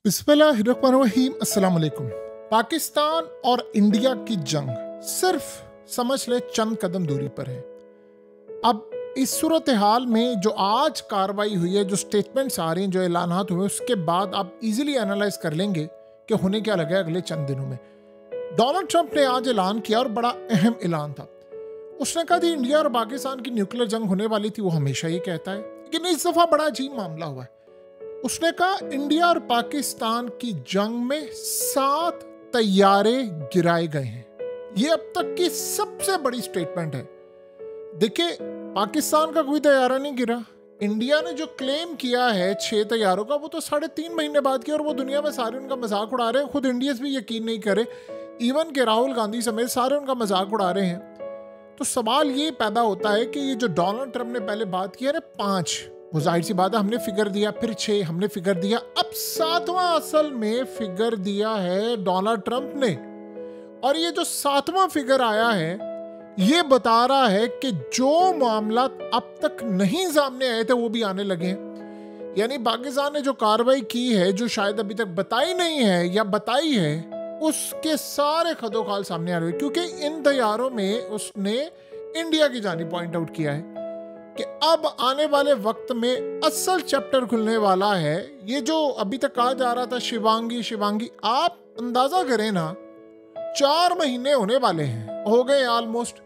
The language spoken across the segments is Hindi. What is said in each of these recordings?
बिस्मिल्लाहिर्रहमानिर्रहीम। अस्सलाम वालेकुम। पाकिस्तान और इंडिया की जंग सिर्फ समझ ले चंद कदम दूरी पर है। अब इस सूरत हाल में जो आज कार्रवाई हुई है, जो स्टेटमेंट्स आ रही हैं, जो ऐलानात हुए, उसके बाद आप इजीली एनालाइज कर लेंगे कि होने क्या लगा अगले चंद दिनों में। डोनाल्ड ट्रंप ने आज ऐलान किया और बड़ा अहम ऐलान था। उसने कहा थी इंडिया और पाकिस्तान की न्यूक्लियर जंग होने वाली थी, वो हमेशा ये कहता है, लेकिन इस दफा बड़ा अजीब मामला हुआ है। उसने कहा इंडिया और पाकिस्तान की जंग में 7 तैयारे गिराए गए हैं। ये अब तक की सबसे बड़ी स्टेटमेंट है। देखिए, पाकिस्तान का कोई तैयारा नहीं गिरा। इंडिया ने जो क्लेम किया है 6 तैयारों का, वो तो 3.5 महीने बाद किया और वो दुनिया में सारे उनका मजाक उड़ा रहे हैं। खुद इंडियंस भी यकीन नहीं करे, इवन के राहुल गांधी समेत सारे उनका मजाक उड़ा रहे हैं। तो सवाल ये पैदा होता है कि ये जो डोनाल्ड ट्रंप ने पहले बात की है ना 5, वो जाहिर सी बात है, हमने फिगर दिया, फिर 6 हमने फिगर दिया, अब 7वां असल में फिगर दिया है डोनाल्ड ट्रंप ने। और ये जो 7वां फिगर आया है, ये बता रहा है कि जो मामला अब तक नहीं सामने आए थे वो भी आने लगे हैं। यानी पाकिस्तान ने जो कार्रवाई की है, जो शायद अभी तक बताई नहीं है या बताई है, उसके सारे खदोखाल सामने आ रहे हैं। क्योंकि इन तैयारों में उसने इंडिया की जानिब पॉइंट आउट किया है कि अब आने वाले वक्त में असल चैप्टर खुलने वाला है। ये जो अभी तक कहा जा रहा था शिवांगी, आप अंदाजा करें ना, 4 महीने होने वाले हैं, हो गए ऑलमोस्ट।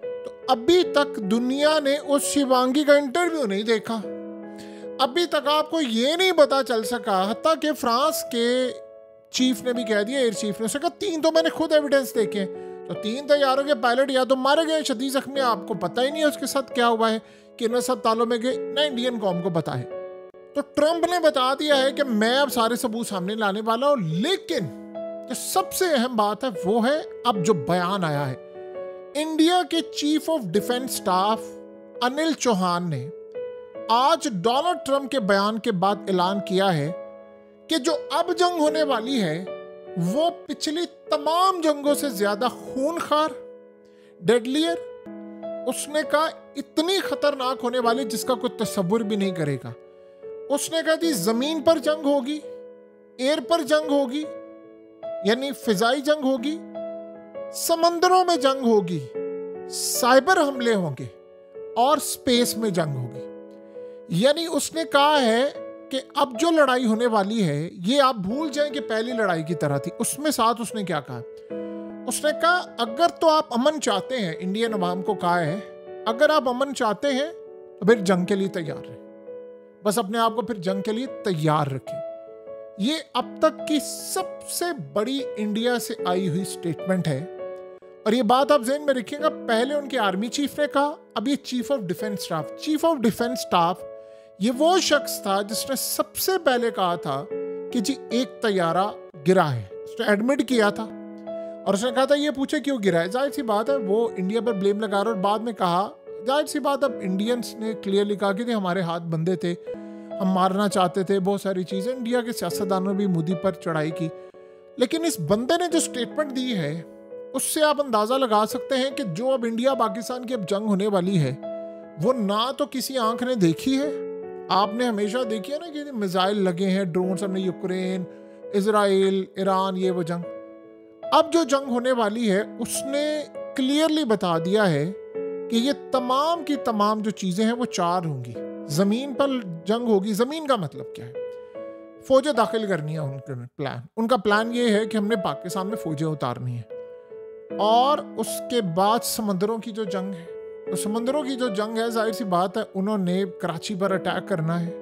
तो अभी तक दुनिया ने उस शिवांगी का इंटरव्यू नहीं देखा। अभी तक आपको ये नहीं पता चल सका, हत्ता कि फ्रांस के चीफ ने भी कह दिया, एयर चीफ ने, उसने कहा 3 तो मैंने खुद एविडेंस देखे। तो 3 तैयारों के पायलट या तो मारे गए, शदीद जख्मी, आपको पता ही नहीं है उसके साथ क्या हुआ है, कि न अस्पतालों में गए, न इंडियन कौम को पता है। तो ट्रंप ने बता दिया है कि मैं अब सारे सबूत सामने लाने वाला हूं। लेकिन जो सबसे अहम बात है वो है अब जो बयान आया है, इंडिया के chief of defence staff Anil Chauhan ने आज डोनाल्ड ट्रंप के बयान के बाद ऐलान किया है कि जो अब जंग होने वाली है वो पिछली तमाम जंगों से ज्यादा खूनखार, डेडलियर, उसने कहा इतनी खतरनाक होने वाली जिसका कोई तसव्वुर भी नहीं करेगा। उसने कहा थी जमीन पर जंग होगी, एयर पर जंग होगी, यानी फिजाई जंग होगी, समंदरों में जंग होगी, साइबर हमले होंगे और स्पेस में जंग होगी। यानी उसने कहा है कि अब जो लड़ाई होने वाली है ये आप भूल जाएं कि पहली लड़ाई की तरह थी। उसमें साथ उसने क्या कहा, उसने कहा अगर तो आप अमन चाहते हैं, इंडियन अवाम को कहा है, अगर आप अमन चाहते हैं तो फिर जंग के लिए तैयार रहें, बस अपने आप को फिर जंग के लिए तैयार रखें। ये अब तक की सबसे बड़ी इंडिया से आई हुई स्टेटमेंट है। और ये बात आप ज़हन में रखिएगा, पहले उनके आर्मी चीफ ने कहा, अब ये chief of defence staff. Chief of defence staff ये वो शख्स था जिसने सबसे पहले कहा था कि जी एक तैयारा गिरा है, उसने एडमिट किया था और उसने कहा था ये पूछे क्यों गिरा है। जाहिर सी बात है वो इंडिया पर ब्लेम लगा रहा, और बाद में कहा, जाहिर सी बात, अब इंडियंस ने क्लियरली कहा कि हमारे हाथ बंधे थे, हम मारना चाहते थे, बहुत सारी चीज़ें। इंडिया के सियासतदानों ने भी मोदी पर चढ़ाई की। लेकिन इस बंदे ने जो स्टेटमेंट दी है उससे आप अंदाज़ा लगा सकते हैं कि जो अब इंडिया पाकिस्तान की अब जंग होने वाली है वो ना तो किसी आंख ने देखी है। आपने हमेशा देखी है ना कि मिसाइल लगे हैं, ड्रोन, हमने यूक्रेन, इजराइल, ईरान, ये वो जंग। अब जो जंग होने वाली है उसने क्लियरली बता दिया है कि ये तमाम की तमाम जो चीजें हैं वो 4 होंगी। जमीन पर जंग होगी। जमीन का मतलब क्या है, फौजें दाखिल करनी है। उनका प्लान ये है कि हमने पाकिस्तान में फौजें उतारनी है। और उसके बाद समंदरों की जो जंग है, तो समंदरों की जो जंग है, जाहिर सी बात है उन्होंने कराची पर अटैक करना है।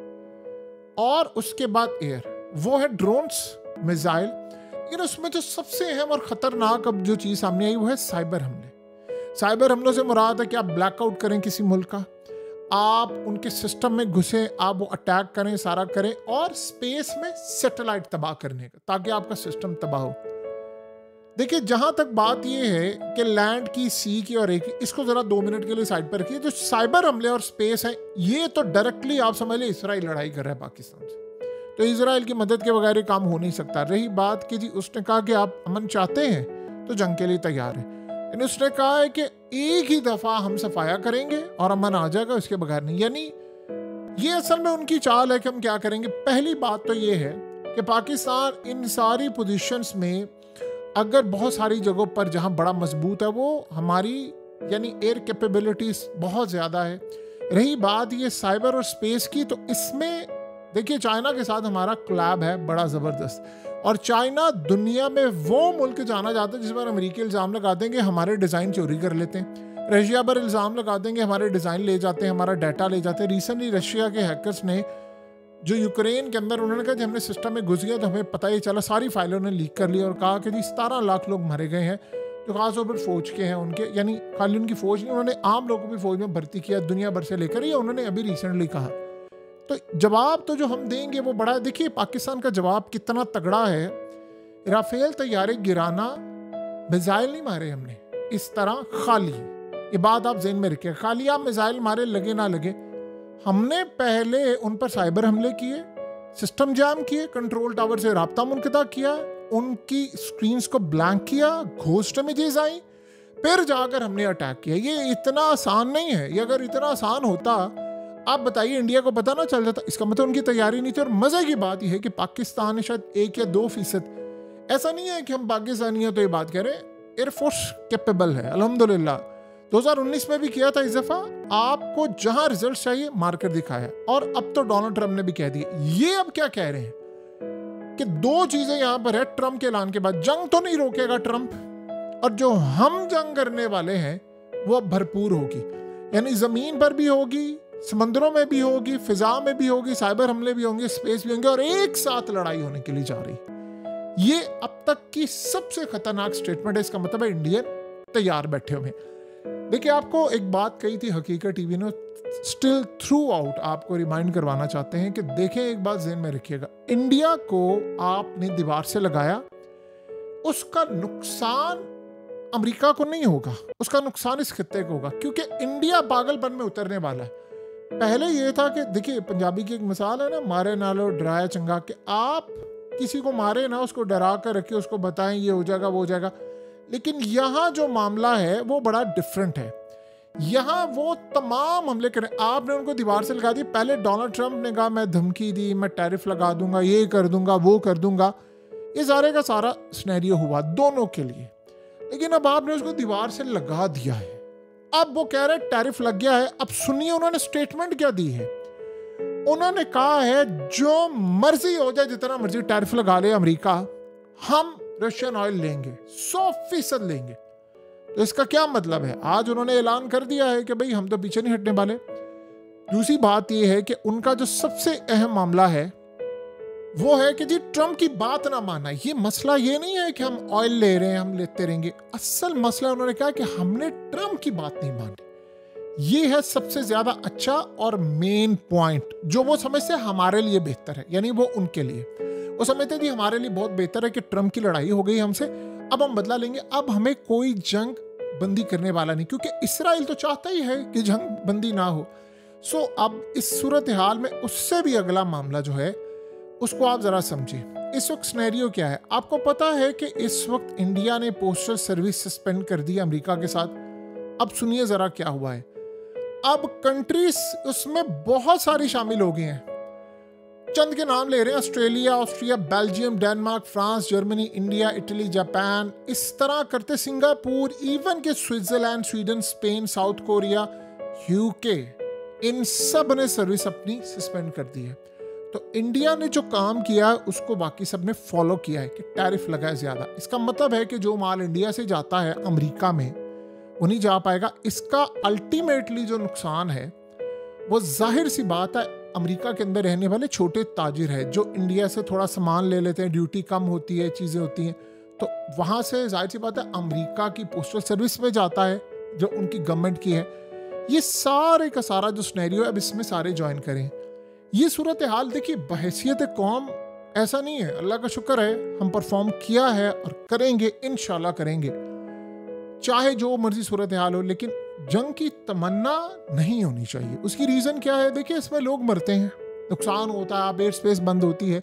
और उसके बाद एयर, वो है ड्रोन्स, मिसाइल। लेकिन उसमें जो सबसे अहम और खतरनाक अब जो चीज़ सामने आई वो है साइबर हमले। साइबर हमलों से मुराद है कि आप ब्लैकआउट करें किसी मुल्क का, आप उनके सिस्टम में घुसें, आप वो अटैक करें, सारा करें, और स्पेस में सैटेलाइट तबाह करने का, ताकि आपका सिस्टम तबाह हो। देखिए, जहां तक बात ये है कि लैंड की, सी की और एक, इसको जरा 2 मिनट के लिए साइड पर रखिए। जो साइबर हमले और स्पेस है, ये तो डायरेक्टली आप समझ लें इसराइल लड़ाई कर रहा है पाकिस्तान से, तो इसराइल की मदद के बगैर काम हो नहीं सकता। रही बात कि जी उसने कहा कि आप अमन चाहते हैं तो जंग के लिए तैयार है, यानी उसने कहा है कि एक ही दफा हम सफाया करेंगे और अमन आ जाएगा, उसके बगैर नहीं। यानी ये असल में उनकी चाल है कि हम क्या करेंगे। पहली बात तो ये है कि पाकिस्तान इन सारी पोजीशंस में अगर बहुत सारी जगहों पर जहां बड़ा मजबूत है, वो हमारी यानी एयर कैपेबिलिटीज बहुत ज़्यादा है। रही बात ये साइबर और स्पेस की, तो इसमें देखिए चाइना के साथ हमारा कोलैब है बड़ा ज़बरदस्त, और चाइना दुनिया में वो मुल्क जाना जाता है जिस पर अमेरिकी इल्ज़ाम लगाते हैं कि हमारे डिज़ाइन चोरी कर लेते हैं, रशिया पर इल्ज़ाम लगाते हैं कि हमारे डिज़ाइन ले जाते हैं, हमारा डाटा ले जाते हैं। रिसेंटली रशिया के हैकर्स ने जो यूक्रेन के अंदर, उन्होंने कहा कि हमने सिस्टम में घुस गया तो हमें पता ही चला, सारी फाइलें उन्होंने लीक कर ली और कहा कि जी 17 लाख लोग मारे गए हैं जो खासतौर पर फौज के हैं उनके, यानी खाली उनकी फौज नहीं, उन्होंने आम लोगों को भी फौज में भर्ती किया दुनिया भर से लेकर, ये उन्होंने अभी रिसेंटली कहा। तो जवाब तो जो हम देंगे वो बड़ा है। देखिए पाकिस्तान का जवाब कितना तगड़ा है। राफेल तैयारे गिराना, मिसाइल नहीं मारे हमने इस तरह खाली, ये बात आप ज़हन में रखिए, खाली आप मिसाइल मारे लगे ना लगे, हमने पहले उन पर साइबर हमले किए, सिस्टम जैम किए, कंट्रोल टावर से राब्ता मुनक़ता किया, उनकी स्क्रीन्स को ब्लैंक किया, घोस्ट इमेजेस आई, फिर जाकर हमने अटैक किया। ये इतना आसान नहीं है। ये अगर इतना आसान होता, आप बताइए इंडिया को पता ना चल जाता। इसका मतलब उनकी तैयारी नहीं थी। और मज़े की बात यह है कि पाकिस्तान शायद 1 या 2%, ऐसा नहीं है कि हम पाकिस्तानी हैं तो ये बात कह रहे हैं, एयरफोर्स कैपेबल है अल्हम्दुलिल्लाह। 2019 में भी किया था इस दफ़ा, आपको जहां रिजल्ट चाहिए मारकर दिखाया। और अब तो डोनाल्ड ट्रंप ने भी कह दिया। ये अब क्या कह रहे हैं कि 2 चीजें यहां पर है ट्रंप के ऐलान के बाद, जंग तो नहीं रोकेगा ट्रंप, और जो हम जंग करने वाले हैं वो अब भरपूर होगी, यानी जमीन पर भी होगी, समंदरों में भी होगी, फिजा में भी होगी, साइबर हमले भी होंगे, स्पेस भी होंगे, और एक साथ लड़ाई होने के लिए जा रही। ये अब तक की सबसे खतरनाक स्टेटमेंट है। इसका मतलब है इंडियन तैयार बैठे हुए। देखिए आपको एक बात कही थी हकीकत टीवी ने, स्टिल थ्रू आउट आपको रिमाइंड करवाना चाहते हैं कि देखें, एक बात ज़हन में रखिएगा, इंडिया को आपने दीवार से लगाया, उसका नुकसान अमेरिका को नहीं होगा, उसका नुकसान इस खित्ते को होगा, क्योंकि इंडिया पागलपन में उतरने वाला है। पहले ये था कि देखिए पंजाबी की एक मिसाल है ना, मारे ना लो डराया चंगा, कि आप किसी को मारे ना, उसको डरा कर रखिए, उसको बताएं ये हो जाएगा वो हो जाएगा। लेकिन यहाँ जो मामला है वो बड़ा डिफरेंट है। यहाँ वो तमाम हमले करें, आपने उनको दीवार से लगा दी। पहले डोनाल्ड ट्रंप ने कहा मैं धमकी दी, मैं टैरिफ लगा दूंगा, ये कर दूंगा वो कर दूंगा, ये सारे का सारा सिनेरियो हुआ दोनों के लिए। लेकिन अब आपने उसको दीवार से लगा दिया है, अब वो कह रहे टैरिफ लग गया है। अब सुनिए उन्होंने स्टेटमेंट क्या दी है। उन्होंने कहा है जो मर्जी हो जाए, जितना मर्जी टैरिफ लगा ले अमेरिका, हम रशियन ऑयल लेंगे, 100% लेंगे। तो इसका क्या मतलब है? आज उन्होंने ऐलान कर दिया है कि भाई हम तो पीछे नहीं हटने वाले। दूसरी बात यह है कि उनका जो सबसे अहम मामला है वो है कि जी ट्रंप की बात ना मानना। ये मसला ये नहीं है कि हम ऑयल ले रहे हैं हम लेते रहेंगे, असल मसला उन्होंने कहा कि हमने ट्रंप की बात नहीं मानी। ये है सबसे ज्यादा अच्छा और मेन पॉइंट, जो वो समझते हमारे लिए बेहतर है, यानी वो उनके लिए वो समझते जी हमारे लिए बहुत बेहतर है कि ट्रंप की लड़ाई हो गई हमसे, अब हम बदला लेंगे, अब हमें कोई जंग बंदी करने वाला नहीं, क्योंकि इसराइल तो चाहता ही है कि जंग बंदी ना हो। सो अब इस सूरत हाल में उससे भी अगला मामला जो है उसको आप जरा समझिए। इस वक्त सिनेरियो क्या है आपको पता है कि इस वक्त इंडिया ने पोस्टल सर्विस सस्पेंड कर दी अमेरिका के साथ। अब सुनिए जरा क्या हुआ है। अब कंट्रीज उसमें बहुत सारी शामिल हो गई हैं, चंद के नाम ले रहे हैं, Australia, Austria, Belgium, Denmark, France, Germany, India, Italy, Japan, इस तरह करते सिंगापुर, इवन के Switzerland, Sweden, Spain, South Korea, UK, इन सब ने सर्विस अपनी सस्पेंड कर दी है। तो इंडिया ने जो काम किया है उसको बाकी सब ने फॉलो किया है कि टैरिफ लगाए ज्यादा। इसका मतलब है कि जो माल इंडिया से जाता है अमेरिका में वो नहीं जा पाएगा। इसका अल्टीमेटली जो नुकसान है वो जाहिर सी बात है अमेरिका के अंदर रहने वाले छोटे ताजिर है जो इंडिया से थोड़ा सामान ले लेते हैं, ड्यूटी कम होती है, चीज़ें होती हैं, तो वहाँ से जाहिर सी बात है अमेरिका की पोस्टल सर्विस में जाता है जो उनकी गवर्नमेंट की है। ये सारे का सारा जो सिनेरियो है अब इसमें सारे ज्वाइन करें। ये सूरत हाल देखिए बहैसियत कौम ऐसा नहीं है, अल्लाह का शुक्र है हम परफॉर्म किया है और करेंगे, इंशाल्लाह करेंगे, चाहे जो मर्जी सूरत हाल हो, लेकिन जंग की तमन्ना नहीं होनी चाहिए। उसकी रीज़न क्या है? देखिए इसमें लोग मरते हैं, नुकसान होता है, एयर स्पेस बंद होती है।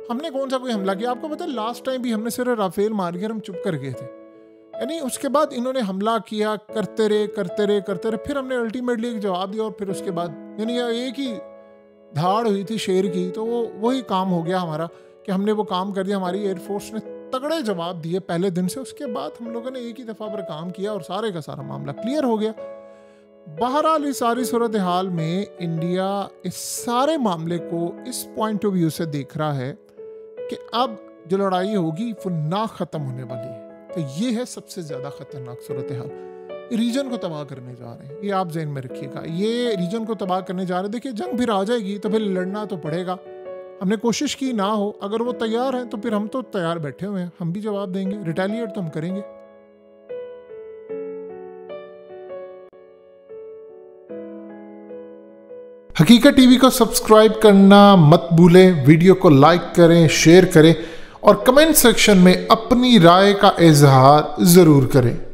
हमने कौन सा कोई हमला किया? आपको पता है लास्ट टाइम भी हमने सिर्फ राफेल मार कर हम चुप कर गए थे, यानी उसके बाद इन्होंने हमला किया, करते रहे, फिर हमने अल्टीमेटली एक जवाब दिया और फिर उसके बाद यानी एक ही धाड़ हुई थी शेर की, तो वो वही काम हो गया हमारा कि हमने वो काम कर दिया, हमारी एयरफोर्स ने तगड़े जवाब दिए पहले दिन से। उसके बाद हम लोगों ने एक ही दफ़ा पर काम किया और सारे का सारा मामला क्लियर हो गया। बहरहाल इस सारी सूरत हाल में इंडिया इस सारे मामले को इस पॉइंट ऑफ व्यू से देख रहा है कि अब जो लड़ाई होगी वो ना ख़त्म होने वाली है। तो ये है सबसे ज़्यादा ख़तरनाक सूरत हाल। रीजन को तबाह करने जा रहे हैं, ये आप जहन में रखिएगा। ये रीजन को तबाह करने जा रहे हैं। देखिए जंग फिर आ जाएगी तो फिर लड़ना तो पड़ेगा। हमने कोशिश की ना हो, अगर वो तैयार हैं तो फिर हम तो तैयार बैठे हुए हैं, हम भी जवाब देंगे, रिटेलिएट तो हम करेंगे। हकीकत टीवी को सब्सक्राइब करना मत भूलें, वीडियो को लाइक करें, शेयर करें और कमेंट सेक्शन में अपनी राय का इजहार ज़रूर करें।